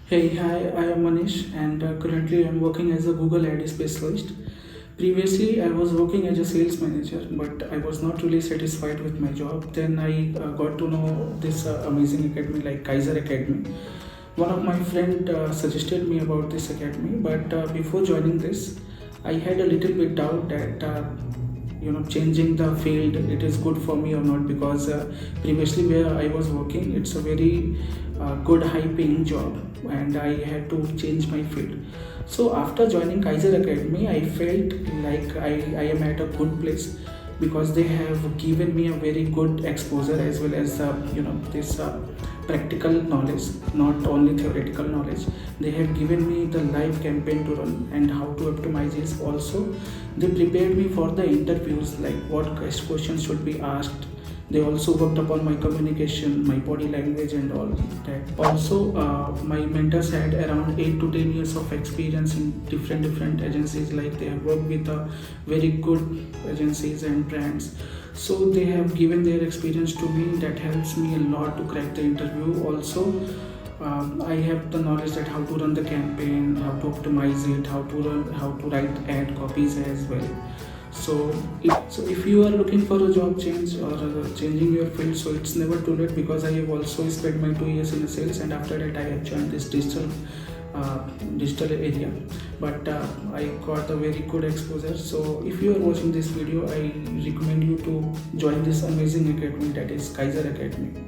Hey, hi, I am Manish and currently I'm working as a Google Ad specialist. Previously, I was working as a sales manager, but I was not really satisfied with my job. Then I got to know this amazing academy like Kaiser Academy. One of my friend suggested me about this academy, but before joining this, I had a little bit doubt that changing the field it is good for me or not because previously where I was working it's a very good high paying job and I had to change my field. So after joining Kaiser Academy, I felt like I am at a good place because they have given me a very good exposure as well as this practical knowledge, not only theoretical knowledge. They have given me the live campaign to run and how to optimize it. Also, they prepared me for the interviews, like what questions should be asked. They also worked upon my communication, my body language, and all that. Also, my mentors had around 8 to 10 years of experience in different agencies. Like they have worked with very good agencies and brands. So they have given their experience to me. That helps me a lot to crack the interview. Also, I have the knowledge that how to run the campaign, how to optimize it, how to write ad copies as well. So if you are looking for a job change or changing your field, so it's never too late because I have also spent my 2 years in sales and after that I have joined this digital area. But I got a very good exposure. So if you are watching this video, I recommend you to join this amazing academy that is Kaiser Academy.